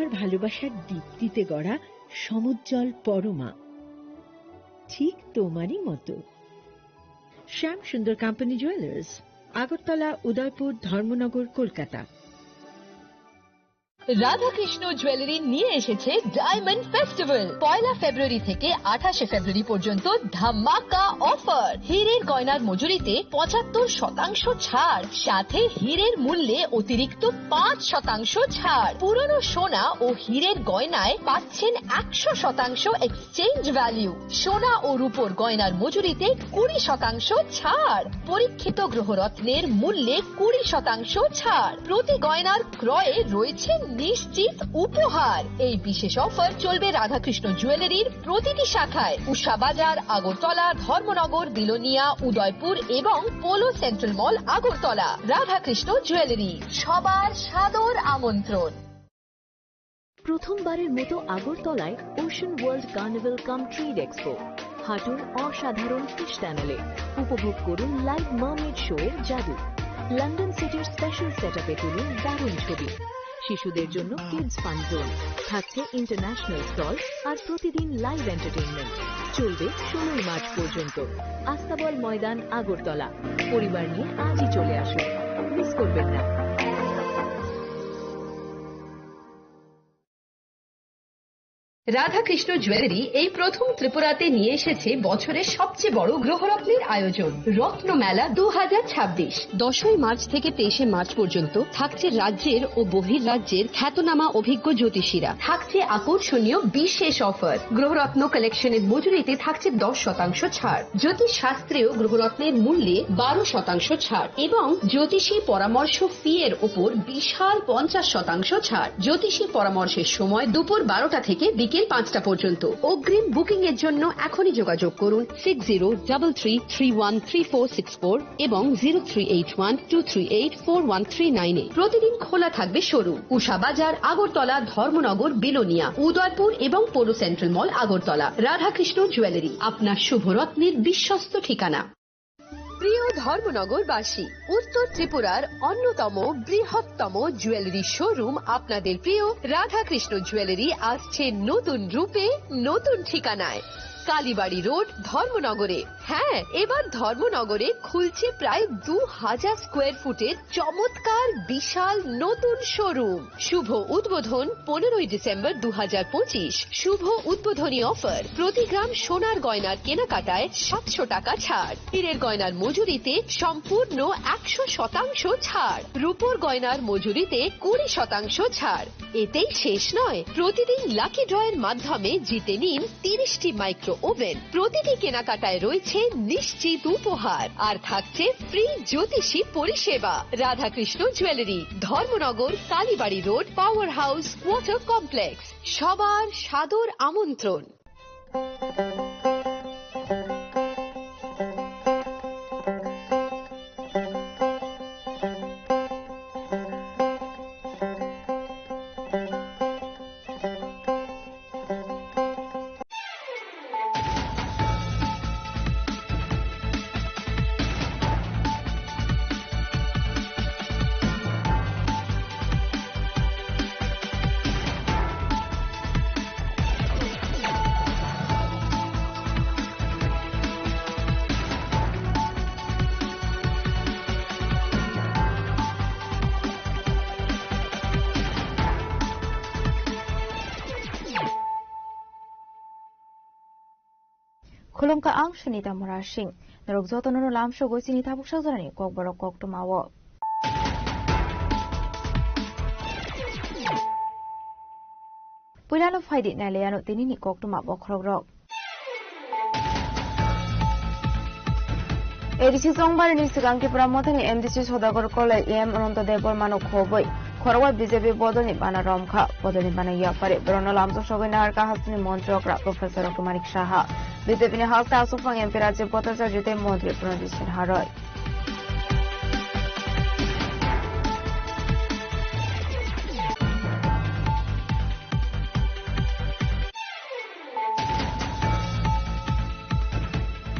আর ভালোবাসার দীপ্তিতে গড়া সমুজ্জ্বল পরমা, ঠিক তোমারই মতো। শ্যাম সুন্দর company jewellers, Agartala, Udaipur, Dharmanagar, Kolkata. Radhakrishna jewellery নিয়ে এসেছে ডায়মন্ড ফেস্টিভ্যাল। 1 ফেব্রুয়ারি থেকে 28 ফেব্রুয়ারি পর্যন্ত ধামাকা অফার। হীরের গয়নার মজুরিতে 75% ছাড়, সাথে হীরের মূল্যে অতিরিক্ত 5% ছাড়। পুরনো সোনা ও হীরের গয়নায় পাচ্ছেন 100% এক্সচেঞ্জ ভ্যালু। সোনা ও রূপোর গয়নার মজুরিতে 20% ছাড়। পরীক্ষিত গ্রহরত্নের মূল্যে 20% ছাড়। প্রতি গয়নার ক্রয়ে রয়েছে নিশ্চিত উপহার। এই বিশেষ অফার চলবে রাধাকৃষ্ণ জুয়েলারির প্রতিটি শাখায়, উষা বাজার, আগরতলা, ধর্মনগর, বিলোনিয়া, উদয়পুর এবং পোলো সেন্ট্রাল মল, আগরতলা। রাধাকৃষ্ণ জুয়েলারি, সবার সাদর আমন্ত্রণ। প্রথমবারের মতো আগরতলায় ওশান ওয়ার্ল্ড কার্নিভাল কাম ট্রেড এক্সপো। হাঁটুন অসাধারণ ফিশ টানেলে, উপভোগ করুন লাইভ মার্মেড শো এর জাদু। লন্ডন সিটির স্পেশাল সেটআপে তুলুন দারুণ ছবি। শিশুদের জন্য কিডস ফান জোন থাকছে, ইন্টারন্যাশনাল স্টল আর প্রতিদিন লাইভ এন্টারটেইনমেন্ট। চলবে 16 মার্চ পর্যন্ত। আস্তাবল ময়দান, আগরতলা। পরিবার নিয়ে আজই চলে আসুন, মিস করবেন না। রাধাকৃষ্ণ জুয়েলারি এই প্রথম ত্রিপুরাতে নিয়ে এসেছে বছরের সবচেয়ে বড় গ্রহরত্নের আয়োজন, রত্ন মেলা 2026। 10 মার্চ থেকে 23 মার্চ পর্যন্ত থাকছে রাজ্যের ও বহির্রাজ্যের খ্যাতনামা অভিজ্ঞ জ্যোতিষীরা। থাকছে আকর্ষণীয় বিশেষ অফার। গ্রহরত্ন কালেকশনের মজুরিতে থাকছে 10% ছাড়। জ্যোতিষ শাস্ত্রীয় গ্রহরত্নের মূল্যে 12% ছাড় এবং জ্যোতিষী পরামর্শ ফি এর উপর বিশাল 50% ছাড়। জ্যোতিষী পরামর্শের সময় দুপুর 12টা থেকে বিকেল 5টা পর্যন্ত। অগ্রিম বুকিং এর জন্য এখনই যোগাযোগ করুন 6033313464 এবং 038123841339 এ। প্রতিদিন খোলা থাকবে শোরুম। উষা বাজার, আগরতলা, ধর্মনগর, বিলোনিয়া, উদয়পুর এবং পোলো সেন্ট্রাল মল, আগরতলা। রাধাকৃষ্ণ জুয়েলারি, আপনার শুভরত্নের বিশ্বস্ত ঠিকানা। প্রিয় ধর্মনগরবাসী, উত্তর ত্রিপুরার অন্যতম বৃহত্তম জুয়েলারি শোরুম আপনাদের প্রিয় রাধাকৃষ্ণ জুয়েলারি আসছে নতুন রূপে, নতুন ঠিকানায়। কালীবাড়ি রোড, ধর্মনগরে। হ্যাঁ, এবার ধর্মনগরে খুলছে প্রায় 2000 স্কোয়ার ফুটের চমৎকার বিশাল নতুন শোরুম। শুভ উদ্বোধন 15 ডিসেম্বর 2025। শুভ উদ্বোধনী অফার, প্রতি গ্রাম সোনার গয়নার কেনাকাটায় 700 টাকা ছাড়। হীরের গয়নার মজুরিতে সম্পূর্ণ 100% ছাড়। রূপোর গয়নার মজুরিতে 20% ছাড়। এতেই শেষ নয়, প্রতিদিন লাকি ড্রয়ের মাধ্যমে জিতে নিন 30টি মাইক্রো ওভেন। প্রতিটি কেনাকাটায় রয়েছে নিশ্চিত উপহার আর থাকছে ফ্রি জ্যোতিষী পরিষেবা। Radhakrishna jewellery, Dharmanagar, Kalibari road, power house, water complex. সবার সাদর আমন্ত্রণ। Khulumka ang shanita murashing. Narugzoto no lamsho goisi ni tabuk shazarani kokborok koktumawo. Pulano faidi na leano tinini koktuma bokrogrok. ADC সংবারের সিগাংকি প্রামথনি এমডিসি সদাগর কলে এম অনন্ত দেবর মানক খবই খরওয়া বিজেপি বদনি বানা রমখা বদনি বানা ইয়াপারে বরনল আমজ সগৈনার কাহাসনি মন্ত্রকরা প্রফেসর কুমারিক সাহা বিজেপি নি হাউস আসুফাং এমপি রাজ্য পতাকা জিতে মন্ত্রী Pranajit Singh হারয়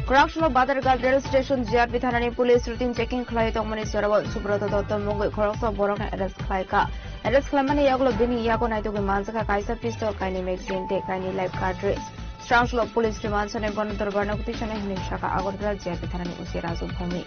Correctional Badargal Rail Station JRP Thanani Police routine checking Clay Tomani Serval Subrata Dottam Mungai Khoroksa Borok arrest Khlaika Arrest Klamani Yaglo Bini Yago Naituki Manzaka Kaisa Pistol Kaini Magazine Te Kaini Life Cartridge Strangelo Police Remand Sone Bonator Barnakutishan Hinim Shaka Agortala Jepi Tharani Usirazu Bhumi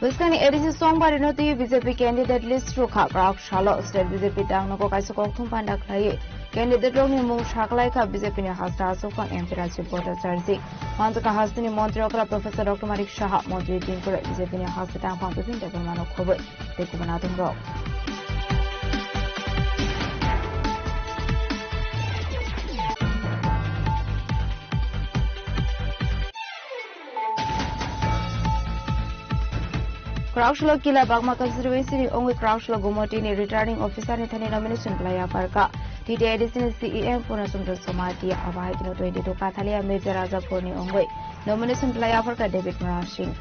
Wiskani edisi songbar inoti BJP candidate list rukha Prak Shalo State BJP Dangnoko Kaisa Kokthum Pandak Lai candidate Rongni Mung Shaklai Ka BJP ni Hasta Asofang MP Rajiv Bhattacharya Manzaka Hastini Montri Okra Professor Dr. Marik Shah Montri Pinkure BJP ni Hasta Tangpang Pipin Debol Mano Khoboi Tekubanadung Rok Crouchlo Kila Bagma Conservancy only Crouchlo Gumotini returning officer in Thani nomination Playa Parka TD Edison CEM Punasundra Somati Avahitino 22 Kathalia Major Raja Purni Ongwe nomination Playa Parka David Marashing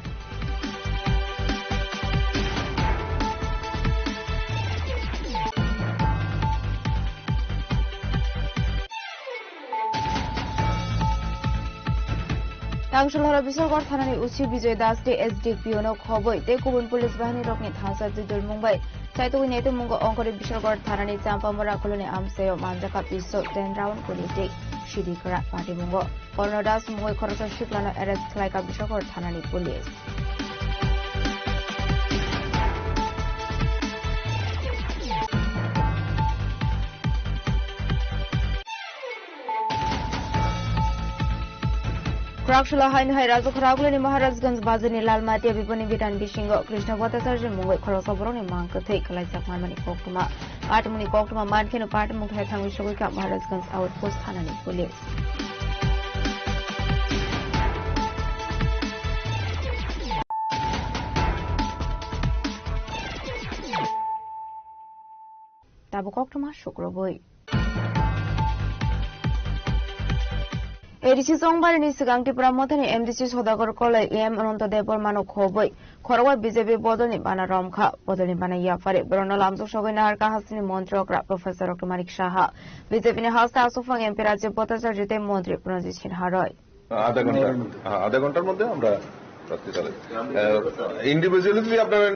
Tangshulhara Bisorgor Thanani Uchi Bijoy Das de SDPO no Khoboi te Kubun Police Bahini Rokni Thangsa Jidul Mumbai Chaitu Netu Mungo Onkori Bisorgor Thanani Champamora Koloni Amseo Manjaka Piso 10 round Kulite Shidikara Party Mungo Kornodas Mungoi Khorosa Shiplano arrest Klaika Bisorgor Thanani Police Crouchlo Hain Hai Razu Kharagulani Maharajganj Bazani Lalmati Bipani Bitan Bishingo Krishna Bhattacharya Mungoi Khorosa Boroni Mangkathe Kalaisak Marmani Koktuma Atmuni Koktuma Mankenu Patamuk Hai Thangwi Shogika Maharajganj Outpost Thanani Police Tabu Koktuma Shukroboi Edisi Songbarani Siganti Pramotani MDC Sodagor Kola EM Ananta Debor Mano Khoboi Khorwa BJP Bodoni Bana Romkha Bodoni Bana Yafare Brono Lamso Shogina Harka Hasini Montrokra Professor Dr. Marik Shah BJP ni Hasta Asofang MP Rajiv Bhattacharya Mantri Pranjit Haroy আধা ঘন্টার মধ্যে আমরা রাখতে চালাই individually আপনারা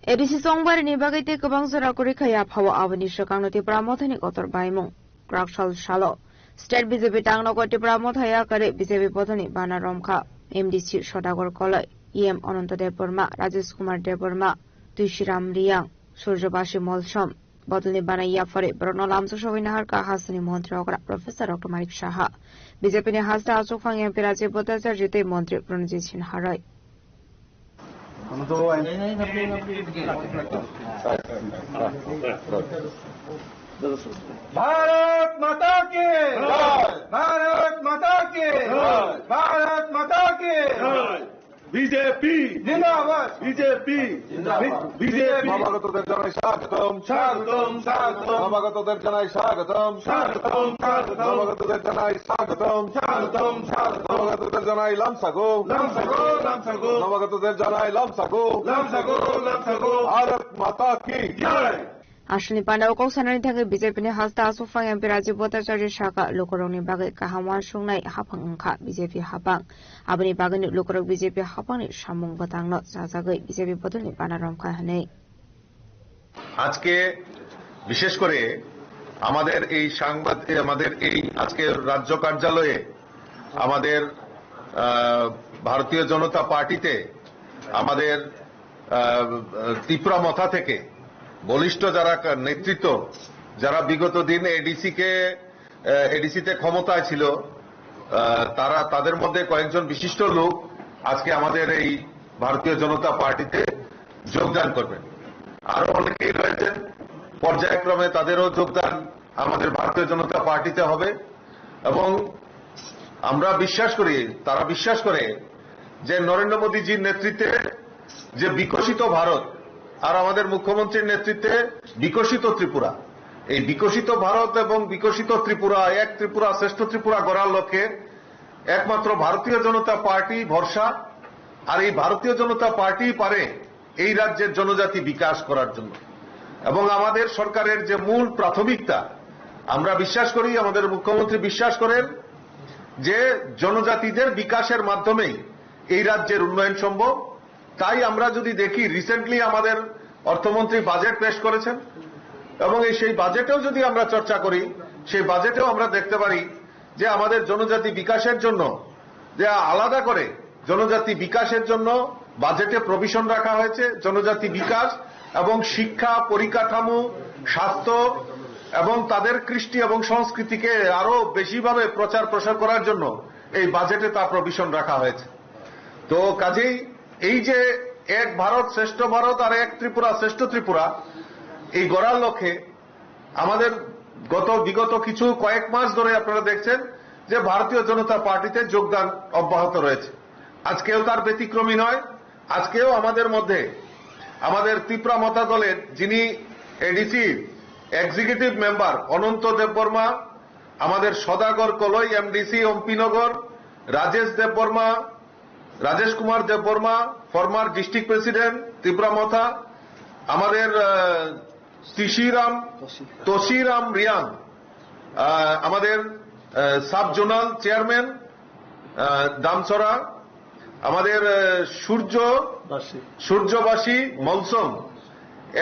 Edisi Songbarani Bagite Kabang Sarakuri Khaya Phawa Avani Shakangoti Pramotani Kotor Baimung Krakshal Shalo State BJP Tangnogoti Pramothaya Kare BJP Bodoni Bana Romkha MDC Sodagor Kola EM Ananta Deborma Rajesh Kumar Deborma Tuishiram Riang Surjobashi Molshom Bodoni Bana Yafare Brono Lamso Showinahar Ka Hasani Montri Okra Professor Dr. Marik Shah BJP ni Hasta Asofang MP Rajiv Bhattacharya Mantri Pranjit Haroy Bharat माता के भारत माता के भारत माता के BJP जिंदाबाद BJP BJP নবাগতদের জানাই স্বাগতম স্বাগতম স্বাগতম নবাগতদের জানাই স্বাগতম স্বাগতম স্বাগতম নবাগতদের জানাই স্বাগতম স্বাগতম স্বাগতম নবাগতদের জানাই লামসাগো লামসাগো লামসাগো নবাগতদের জানাই লামসাগো লামসাগো লামসাগো ভারত মাতা কি জয় Ashni Pandao Sanani Tangi BJP ni Hasta Asofang MP Rajiv Bhattacharya Shaka Lokoroni Bagai Kahawan Sungnai Hapang Angka BJP Hapang Abani Bagani Lokorok BJP Hapang ni Shamung Batangno Sazagai BJP Bodoni Bana Romkha Hanei আজকে বিশেষ করে আমাদের এই আমাদের এই আজকে রাজ্য কার্যালয়ে আমাদের ভারতীয় জনতা পার্টিতে আমাদের ত্রিপুরা মথা থেকে বলিষ্ঠ যারা নেতৃত্ব যারা বিগত দিন এডিসিতে ক্ষমতায় ছিল তাদের মধ্যে কয়েকজন বিশিষ্ট লোক আজকে আমাদের এই ভারতীয় জনতা পার্টিতে যোগদান করবেন আরো অনেকেই রয়েছেন পর্যায়ক্রমে তাদেরও যোগদান আমাদের ভারতীয় জনতা পার্টিতে হবে এবং আমরা বিশ্বাস করি তারা বিশ্বাস করে যে নরেন্দ্র মোদীজির নেতৃত্বে যে বিকশিত ভারত আর আমাদের মুখ্যমন্ত্রীর নেতৃত্বে বিকশিত ত্রিপুরা এই বিকশিত ভারত এবং বিকশিত ত্রিপুরা এক ত্রিপুরা শ্রেষ্ঠ ত্রিপুরা গড়ার লক্ষ্যে একমাত্র ভারতীয় জনতা পার্টি ভরসা আর এই ভারতীয় জনতা পার্টি পারে এই রাজ্যের জনজাতি বিকাশ করার জন্য এবং আমাদের সরকারের যে মূল প্রাথমিকতা আমরা বিশ্বাস করি, আমাদের মুখ্যমন্ত্রী বিশ্বাস করেন যে জনজাতিদের বিকাশের মাধ্যমেই এই রাজ্যের উন্নয়ন সম্ভব। তাই আমরা যদি দেখি, রিসেন্টলি আমাদের অর্থমন্ত্রী বাজেট পেশ করেছেন এবং সেই বাজেটেও যদি আমরা চর্চা করি, সেই বাজেটেও আমরা দেখতে পারি যে আমাদের জনজাতি বিকাশের জন্য যে আলাদা করে জনজাতি বিকাশের জন্য বাজেটে প্রভিশন রাখা হয়েছে। জনজাতি বিকাশ এবং শিক্ষা, পরিকাঠামো, স্বাস্থ্য এবং তাদের কৃষ্টি এবং সংস্কৃতিকে আরো বেশিভাবে প্রচার প্রসার করার জন্য এই বাজেটে তা প্রভিশন রাখা হয়েছে। তো কাজেই এই যে এক ভারত শ্রেষ্ঠ ভারত আর এক ত্রিপুরা শ্রেষ্ঠ ত্রিপুরা, এই গড়ার লক্ষ্যে আমাদের বিগত কয়েক মাস ধরে আপনারা দেখছেন যে ভারতীয় জনতা পার্টিতে যোগদান অব্যাহত রয়েছে। আজকেও তার ব্যতিক্রমী নয়। আজকেও আমাদের মধ্যে আমাদের ত্রিপুরা মতা দলের যিনি ADC executive member Ananta Debbarma, আমাদের Sadagar Kalai MDC Ampinagar, Rajesh Kumar Debbarma, former district president Tripura Motha, আমাদের তোশিরাম রিয়াং, আমাদের সাব জোনাল চেয়ারম্যান দামছড়া, আমাদের Suryabasi Molsom,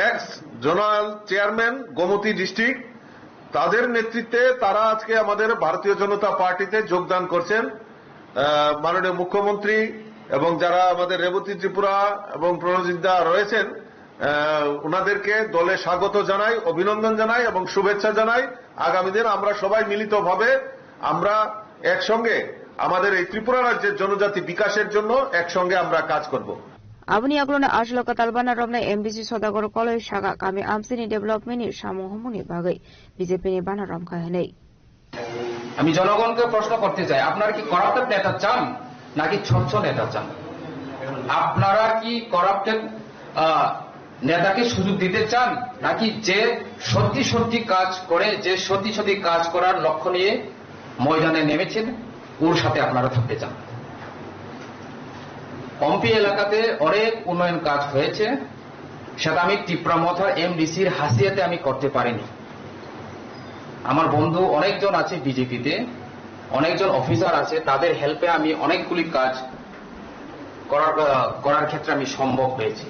ex zonal chairman Gomati district, তাদের নেতৃত্বে তারা আজকে আমাদের ভারতীয় জনতা পার্টিতে যোগদান করছেন। মাননীয় মুখ্যমন্ত্রী এবং যারা আমাদের রেবতী ত্রিপুরা এবং প্রণজিৎ দা রয়েছেন, ওনাদেরকে দলে স্বাগত জানাই, অভিনন্দন জানাই এবং শুভেচ্ছা জানাই। আগামী দিন আমরা সবাই মিলিতভাবে আমরা একসঙ্গে আমাদের এই ত্রিপুরা রাজ্যের জনজাতি বিকাশের জন্য একসঙ্গে আমরা কাজ করব। Abuni aglona ajloka talbana romna MDC Sodagor Koloi Shaga kami amsini development ni samohomuni bagai BJP ni bana ramka henei। আমি জনগণকে প্রশ্ন করতে চাই, আপনারা কি করাপ্টেড নেতা চান নাকি স্বচ্ছ নেতা চান? আপনারা কি করাপ্টেড নেতাকে সুযোগ দিতে চান নাকি যে সত্যি সত্যি কাজ করে, যে সত্যি সত্যি কাজ করার লক্ষ্য নিয়ে ময়দানে নেমেছেন, ওর সাথে আপনারা থাকতে চান? পম্পি এলাকাতে অনেক উন্নয়ন কাজ হয়েছে, সেটা আমি ত্রিপুরা মথার এমডিসির হাসিয়াতে আমি করতে পারিনি। আমার বন্ধু অনেকজন আছে বিজেপিতে, অনেকজন অফিসার আছে, তাদের হেল্পে আমি অনেকগুলি কাজ করার ক্ষেত্রে আমি সম্ভব হয়েছে।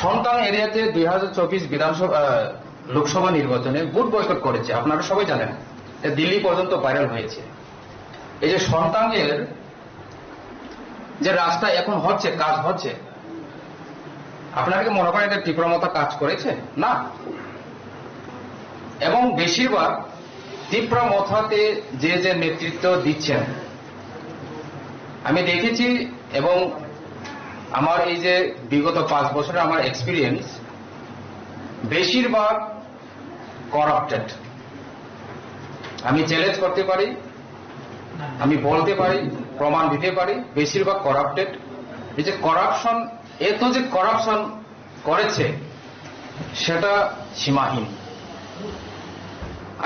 সন্তান এরিয়াতে 2024 লোকসভা নির্বাচনে ভোট বয়কট করেছে, আপনারা সবাই জানেন, দিল্লি পর্যন্ত ভাইরাল হয়েছে। এই যে সন্তানের যে রাস্তা এখন হচ্ছে, কাজ হচ্ছে, আপনারা কি মনে করেন এটা ত্রিপুরা মথা কাজ করেছে? না। এবং বেশিরভাগ ত্রিপুরা মথাতে যে যে নেতৃত্ব দিচ্ছেন আমি দেখেছি, এবং আমার এই যে বিগত 5 বছরের আমার এক্সপিরিয়েন্স, বেশিরভাগ করাপ্টেড। আমি চ্যালেঞ্জ করতে পারি, আমি বলতে পারি, প্রমাণ দিতে পারি, বেশিরভাগ করাপ্টেড। এই যে করাপশন, এত যে করাপশন করেছে সেটা সীমাহীন।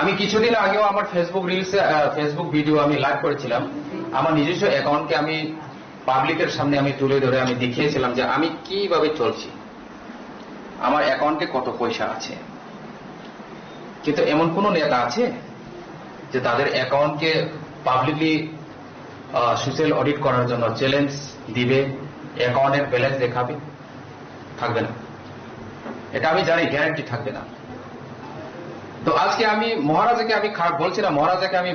আমি কিছুদিন আগেও আমার ফেসবুক ভিডিও আমি লাইভ করেছিলাম, আমার নিজস্ব অ্যাকাউন্টকে আমি পাবলিকের সামনে আমি তুলে ধরে আমি দেখিয়েছিলাম যে আমি কিভাবে চলছি, আমার অ্যাকাউন্টে কত পয়সা আছে। কিন্তু এমন কোন নেতা আছে যে তাদের অ্যাকাউন্টকে পাবলিকলি সোশ্যাল অডিট করার জন্য চ্যালেঞ্জ দিবে, অ্যাকাউন্টের ব্যালেন্স দেখাবে? থাকবে না, এটা আমি জানি, গ্যারান্টি থাকবে না। তো আজকে আমি মহারাজাকে আমি খারাপ বলছি না, মহারাজাকে আমি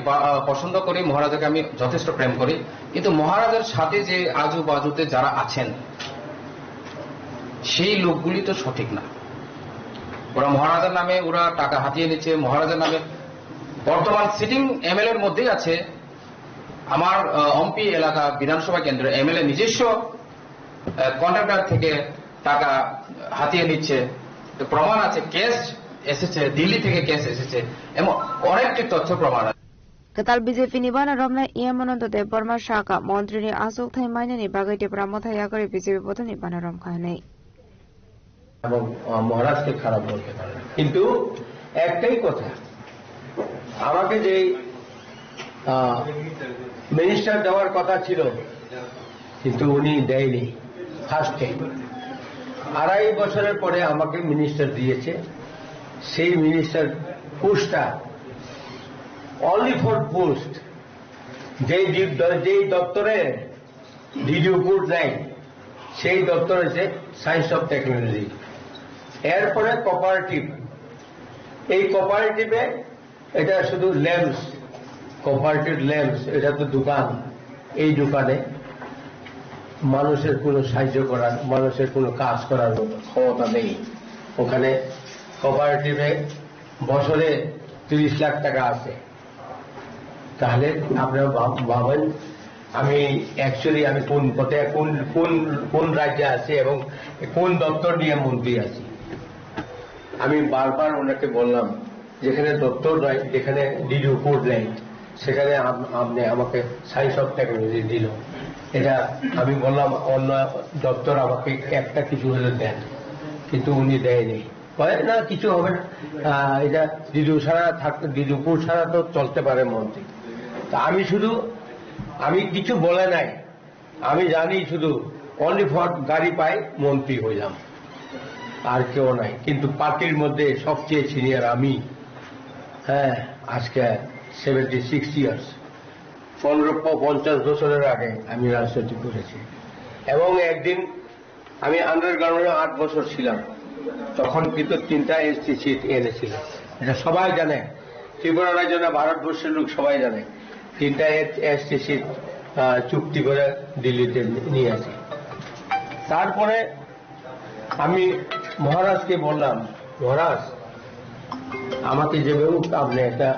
পছন্দ করি, মহারাজাকে আমি যথেষ্ট প্রেম করি, কিন্তু মহারাজার সাথে যে আজু বাজুতে যারা আছেন সেই লোকগুলি তো সঠিক না। ওরা মহারাজার নামে ওরা টাকা হাতিয়ে নিচ্ছে, মহারাজার নামে বর্তমান সিটিং এমএলএর মধ্যেই আছে আমার অম্পি এলাকা বিধানসভা কেন্দ্রে এমএলএ নিজস্ব কন্ট্রাক্টর থেকে টাকা হাতিয়ে নিচ্ছে, তো প্রমাণ আছে, কেস এসেছে, দিল্লি থেকে কেস এসেছে, এবং অনেকটি তথ্য প্রমাণ আছে। Ketal BJP ni bana romna Iyamononto Deborma Shaka মন্ত্রী ni asuk thai maine ni bagai Tripura মথা yakore BJP বোধন ni bana rom khanei। এবং মহারাজকে খারাপ বলতে পারে, কিন্তু একটাই কথা, আমাকে যে মিনিস্টার দেওয়ার কথা ছিল কিন্তু উনি দেয়নি। ফার্স্টে 2.5 বছরের পরে আমাকে মিনিস্টার দিয়েছে, সেই মিনিস্টার পোস্টটা অনলি ফর পোস্ট, যেই দপ্তরে ডিডিও কোড নেয় সেই দপ্তর হচ্ছে সায়েন্স অফ টেকনোলজি। এরপরে কোঅপারেটিভ, এই কোঅপারেটিভে এটা শুধু ল্যাম্পস, কোঅপারেটিভ ল্যাম্পস, এটা তো দোকান। এই দোকানে মানুষের কোনো সাহায্য করার, মানুষের কোনো কাজ করার ক্ষমতা নেই। ওখানে কোঅপারেটিভে বছরে 30 লাখ টাকা আছে। তাহলে আপনারা ভাবেন আমি অ্যাকচুয়ালি আমি কোন পথে কোন রাজ্যে আছি এবং কোন দপ্তর নিয়ে মন্ত্রী আছি। আমি বারবার ওনাকে বললাম যেখানে দপ্তর নয়, যেখানে ডিডিও কোড নেই, সেখানে আপনি আমাকে সায়েন্স অফ টেকনোলজি দিল। এটা আমি বললাম অন্য দপ্তর আমাকে একটা কিছু হলে দেন, কিন্তু উনি দেয়নি। না কিছু হবে না, এটা ডিডিও ছাড়া থাকতে, ডিডিও কোড ছাড়া তো চলতে পারে মন্ত্রী। তা আমি কিছু বলে নাই, আমি জানি শুধু অনলি ফর গাড়ি পাই মন্ত্রী হইলাম, আর কেউ নাই। কিন্তু পার্টির মধ্যে সবচেয়ে সিনিয়র আমি। হ্যাঁ, আজকে 76 ইয়ার্স, 50 বছরের আগে আমি রাজনীতি করেছি। এবং একদিন আমি আন্ডারগ্রাউন্ডে 8 বছর ছিলাম, তখন কিন্তু 3টা এসটি সিট এনেছিল। এটা সবাই জানে, ত্রিপুরা রাজ্য না ভারতবর্ষের লোক সবাই জানে। 3টা এসটি সিট চুক্তি করে দিল্লিতে নিয়ে আসি। তারপরে আমি মহারাজকে বললাম, মহারাজ আমাকে যেভাবে আপনি একটা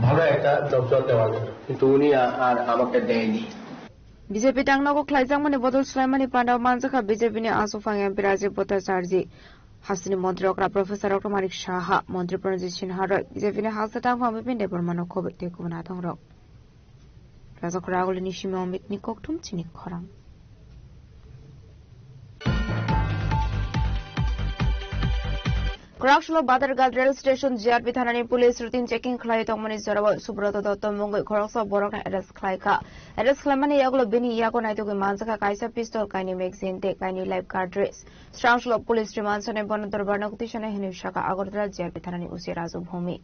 ভালো একটা দপ্তর দেওয়া যাবে, কিন্তু উনি আর আমাকে দেয়নি। বিজেপি টাংনাগো খ্লাইজাংমানি বদল সুলাইমানি পান্ডাও মানজাখা বিজেপিनि आसुफां एमपि राजीव भट्टाचार्य हासिनि मन्त्री अक्रा प्रोफेसर डॉ मानिक साहा मन्त्री प्रणजित सिन्हा रय बिजेपिनि हालसा टांगफां बिपिन देबरमानो खबे तेकुना थंरक राजक रागुलनि सिमे अमितनि कोकथुम चिनि खरां Korakshala Badargal Rail Station JRP Thanani Police routine checking khlai tongmani jarawa Subrata Dotto Mongoi Korakshala Borokna arrest khlai ka arrest khlamani yagulo bini yago naitoge manjaka kaisa pistol kaini magazine te kaini live cartridge Korakshala Police Rimansone Bonodor Barnakti Shane Hinu Shaka Agartala JRP Thanani Usi Razu Bhumi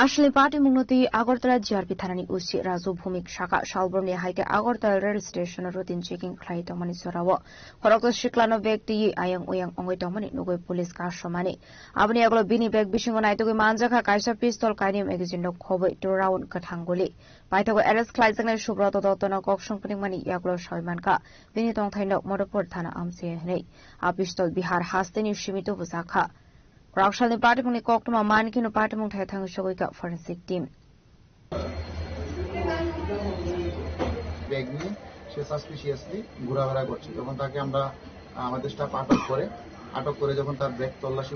আসলে party মুংনতি Agartala GRP থানানি উসি রাজু ভূমিক শাখা শালবর্মনি হাইকে Agartala rail station routine checking খ্লাই তমনি সরাও খরক শিকলানো ব্যক্তি আয়ং উয়ং অঙ্গই তমনি নগৈ পুলিশ কা সমানি আপনি আগলো বিনি ব্যাগ বিসিং নাইতগৈ মানজাখা কাইসা পিস্তল কাইনি ম্যাগাজিন খবই টু রাউন্ড কাঠাঙ্গলি পাইতগো এরেস খ্লাইজংনাই সুব্রত দত্তনা কক সংপনিং মানি ইয়াগলো সয়মানকা বিনি তংথাইনো মদপুর থানা আমসি হनै আ পিস্তল বিহার হাস্তেনি সীমিত বুজাখা Korakshalni Partimungni Koktuma Manikino Partimung Thaithang Shogoika Forensic Team. Bag নিয়ে সে সাসপিশিয়াসলি ঘোরাফেরা করছে, তখন তাকে আমরা আমাদের স্টাফ আটক করে যখন তার ব্যাগ তল্লাশি